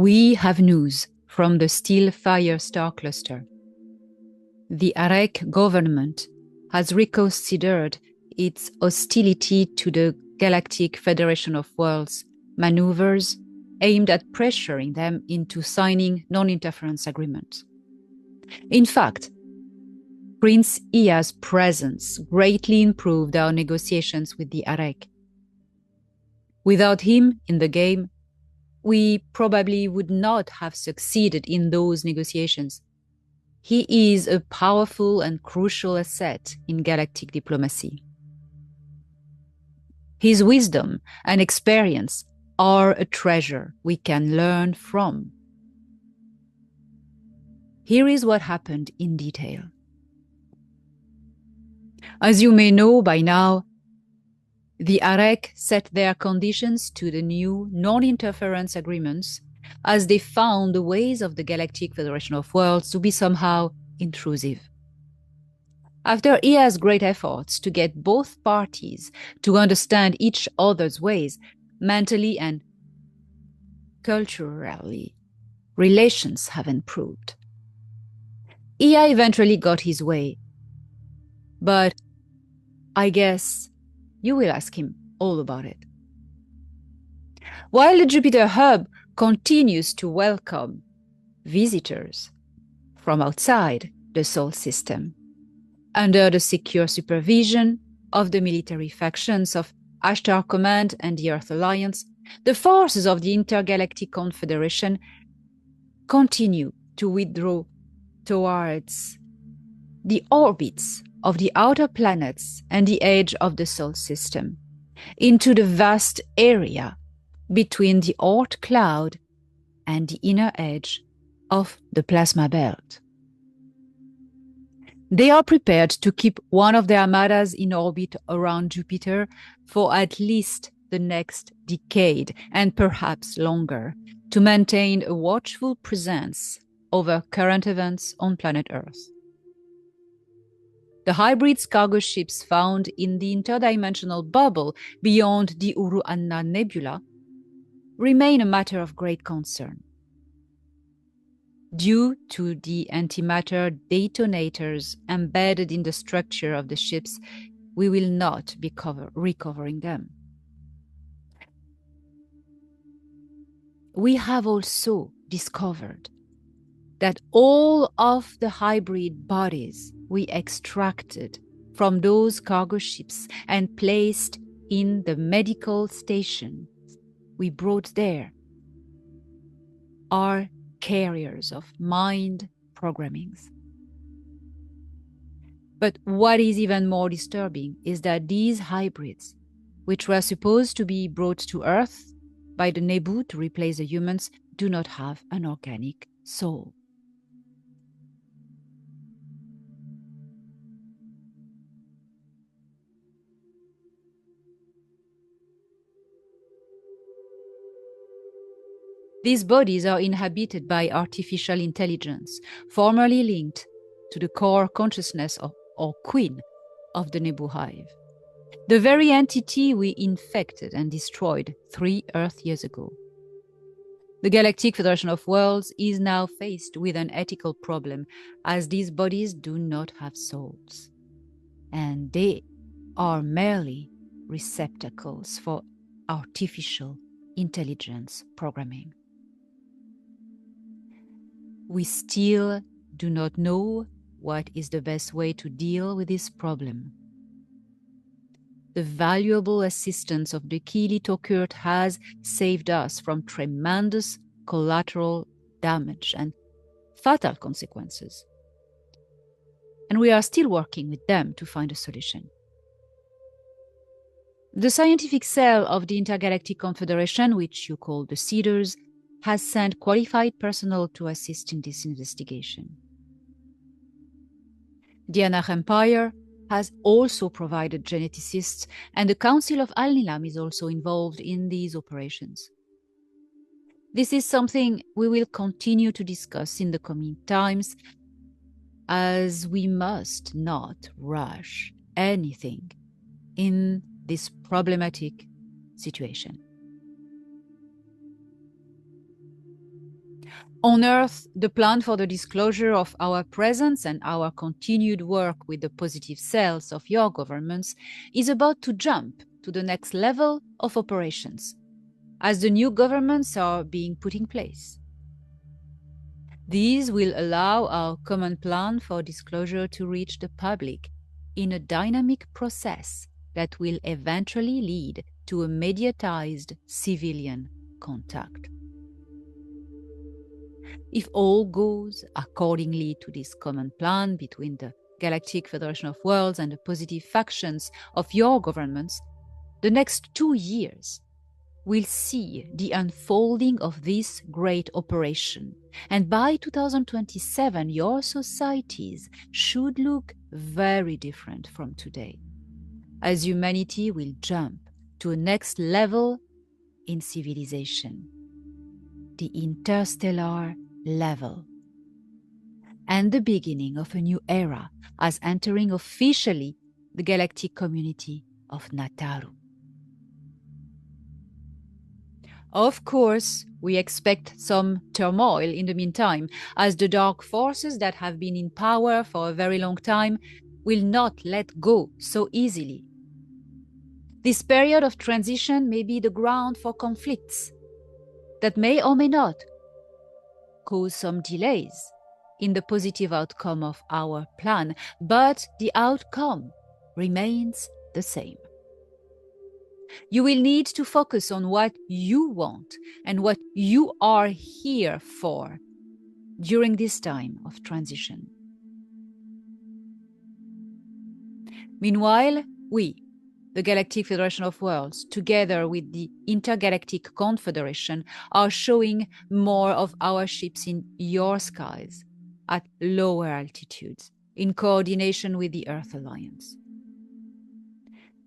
We have news from the Still Fire Star Cluster. The Arek government has reconsidered its hostility to the Galactic Federation of Worlds maneuvers aimed at pressuring them into signing non-interference agreements. In fact, Prince Ia's presence greatly improved our negotiations with the Arek. Without him in the game, we probably would not have succeeded in those negotiations. He is a powerful and crucial asset in galactic diplomacy. His wisdom and experience are a treasure we can learn from. Here is what happened in detail. As you may know by now, the Arek set their conditions to the new non-interference agreements as they found the ways of the Galactic Federation of Worlds to be somehow intrusive. After Ia's great efforts to get both parties to understand each other's ways, mentally and culturally, relations have improved. Ia eventually got his way, but I guess you will ask him all about it. While the Jupiter hub continues to welcome visitors from outside the Sol system, under the secure supervision of the military factions of Ashtar Command and the Earth Alliance, the forces of the Intergalactic Confederation continue to withdraw towards the orbits of the outer planets and the edge of the Sol system, into the vast area between the Oort cloud and the inner edge of the plasma belt. They are prepared to keep one of their armadas in orbit around Jupiter for at least the next decade, and perhaps longer, to maintain a watchful presence over current events on planet Earth. The hybrid cargo ships found in the interdimensional bubble beyond the Uru'anna Nebula remain a matter of great concern. Due to the antimatter detonators embedded in the structure of the ships, we will not be recovering them. We have also discovered that all of the hybrid bodies we extracted from those cargo ships and placed in the medical station we brought there are carriers of mind programmings. But what is even more disturbing is that these hybrids, which were supposed to be brought to Earth by the Nebu to replace the humans, do not have an organic soul. These bodies are inhabited by artificial intelligence, formerly linked to the core consciousness or queen of the Nebu hive, the very entity we infected and destroyed 3 Earth years ago. The Galactic Federation of Worlds is now faced with an ethical problem, as these bodies do not have souls, and they are merely receptacles for artificial intelligence programming. We still do not know what is the best way to deal with this problem. The valuable assistance of the Kili Tokurt has saved us from tremendous collateral damage and fatal consequences. And we are still working with them to find a solution. The scientific cell of the Intergalactic Confederation, which you call the Cedars, has sent qualified personnel to assist in this investigation. The Anach Empire has also provided geneticists, and the Council of Al-Nilam is also involved in these operations. This is something we will continue to discuss in the coming times, as we must not rush anything in this problematic situation. On Earth, the plan for the disclosure of our presence and our continued work with the positive cells of your governments is about to jump to the next level of operations, as the new governments are being put in place. These will allow our common plan for disclosure to reach the public in a dynamic process that will eventually lead to a mediatized civilian contact. If all goes accordingly to this common plan between the Galactic Federation of Worlds and the positive factions of your governments, the next 2 years will see the unfolding of this great operation. And by 2027, your societies should look very different from today, as humanity will jump to a next level in civilization, the interstellar level, and the beginning of a new era as entering officially the galactic community of Nataru. Of course, we expect some turmoil in the meantime, as the dark forces that have been in power for a very long time will not let go so easily. This period of transition may be the ground for conflicts that may or may not cause some delays in the positive outcome of our plan, but the outcome remains the same. You will need to focus on what you want and what you are here for during this time of transition. Meanwhile, we, the Galactic Federation of Worlds, together with the Intergalactic Confederation, are showing more of our ships in your skies at lower altitudes, in coordination with the Earth Alliance.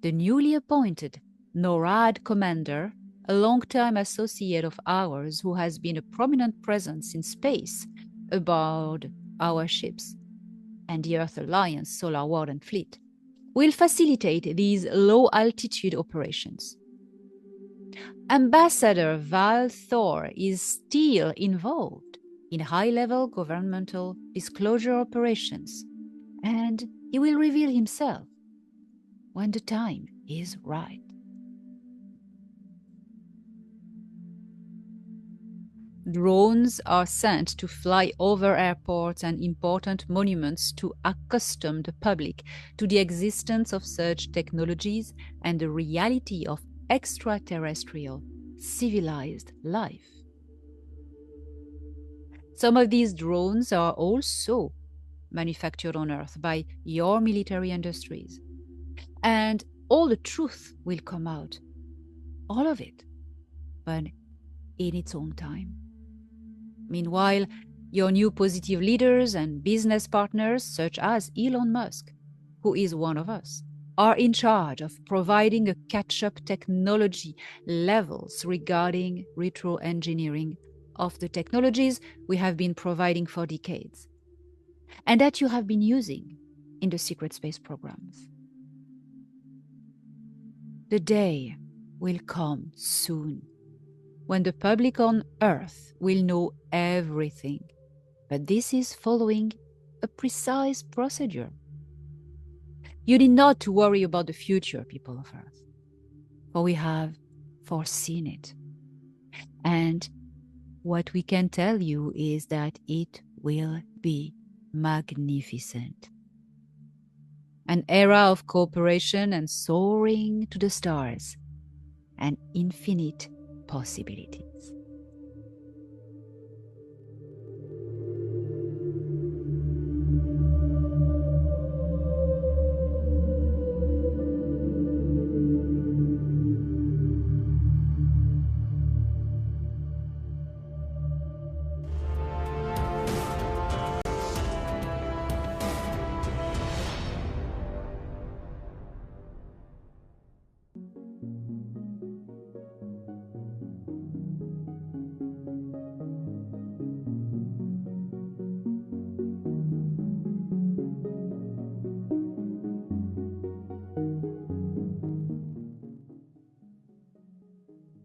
The newly appointed NORAD commander, a long-time associate of ours who has been a prominent presence in space aboard our ships and the Earth Alliance Solar Warden Fleet, will facilitate these low-altitude operations. Ambassador Val Thor is still involved in high-level governmental disclosure operations, and he will reveal himself when the time is right. Drones are sent to fly over airports and important monuments to accustom the public to the existence of such technologies and the reality of extraterrestrial civilized life. Some of these drones are also manufactured on Earth by your military industries. And all the truth will come out. All of it. But in its own time. Meanwhile, your new positive leaders and business partners, such as Elon Musk, who is one of us, are in charge of providing a catch-up technology levels regarding retro-engineering of the technologies we have been providing for decades, and that you have been using in the secret space programs. The day will come soon when the public on Earth will know everything. But this is following a precise procedure. You need not to worry about the future, people of Earth, for we have foreseen it. And what we can tell you is that it will be magnificent. An era of cooperation and soaring to the stars, and infinite possibilities.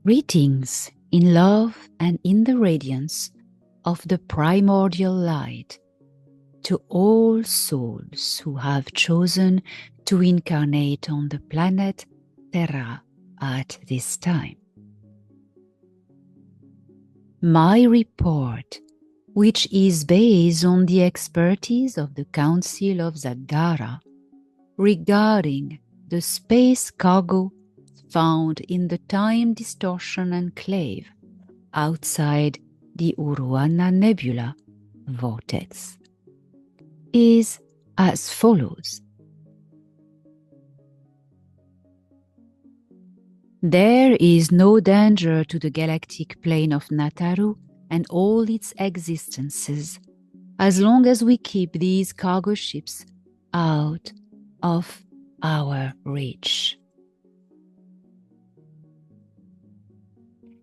Greetings in love and in the radiance of the primordial light to all souls who have chosen to incarnate on the planet Terra at this time. My report, which is based on the expertise of the Council of Zagara regarding the space cargo found in the time distortion enclave outside the Uruana Nebula vortex, is as follows. There is no danger to the galactic plane of Nataru and all its existences as long as we keep these cargo ships out of our reach.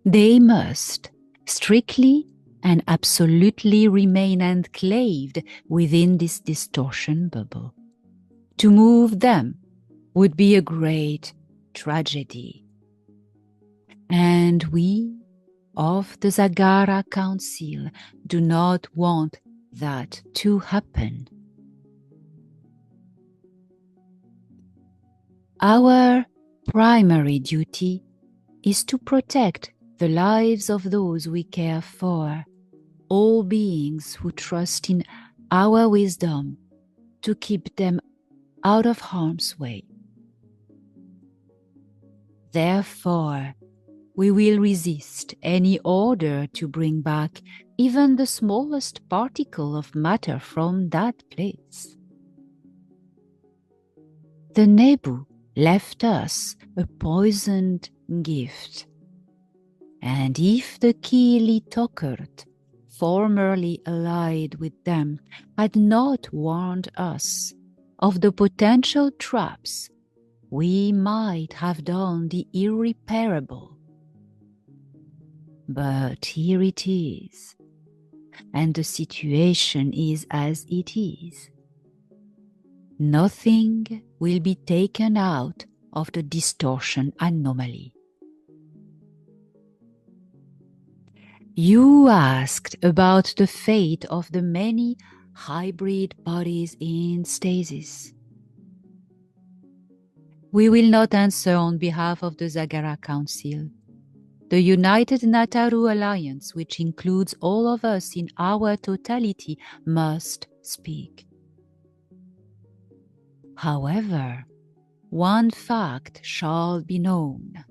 They must strictly and absolutely remain enclaved within this distortion bubble. To move them would be a great tragedy. And we of the Zagara Council do not want that to happen. Our primary duty is to protect the lives of those we care for, all beings who trust in our wisdom to keep them out of harm's way. Therefore, we will resist any order to bring back even the smallest particle of matter from that place. The Nebu left us a poisoned gift, and if the Kili Tokert, formerly allied with them, had not warned us of the potential traps, we might have done the irreparable. But here it is, and the situation is as it is. Nothing will be taken out of the distortion anomaly. You asked about the fate of the many hybrid bodies in stasis. We will not answer on behalf of the Zagara Council. The United Nataru Alliance, which includes all of us in our totality, must speak. However, one fact shall be known.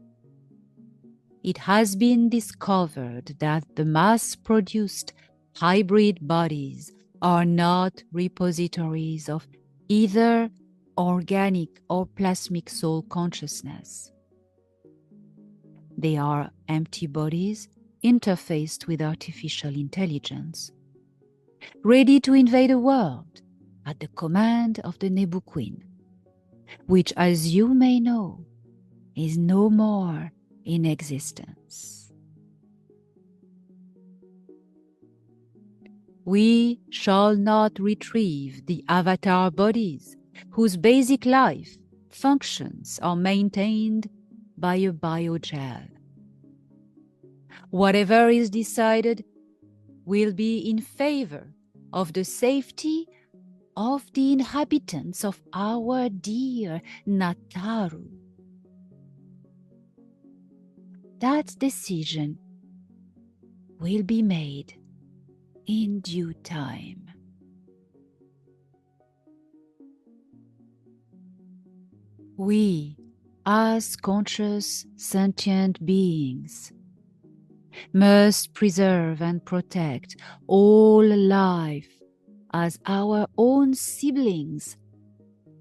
It has been discovered that the mass-produced hybrid bodies are not repositories of either organic or plasmic soul consciousness. They are empty bodies interfaced with artificial intelligence, ready to invade the world at the command of the Nebu Queen, which, as you may know, is no more in existence. We shall not retrieve the avatar bodies whose basic life functions are maintained by a biogel. Whatever is decided will be in favor of the safety of the inhabitants of our dear Nataru. That decision will be made in due time. We, as conscious sentient beings, must preserve and protect all life as our own siblings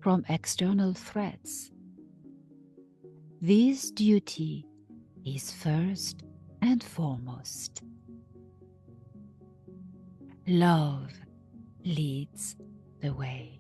from external threats. This duty is first and foremost. Love leads the way.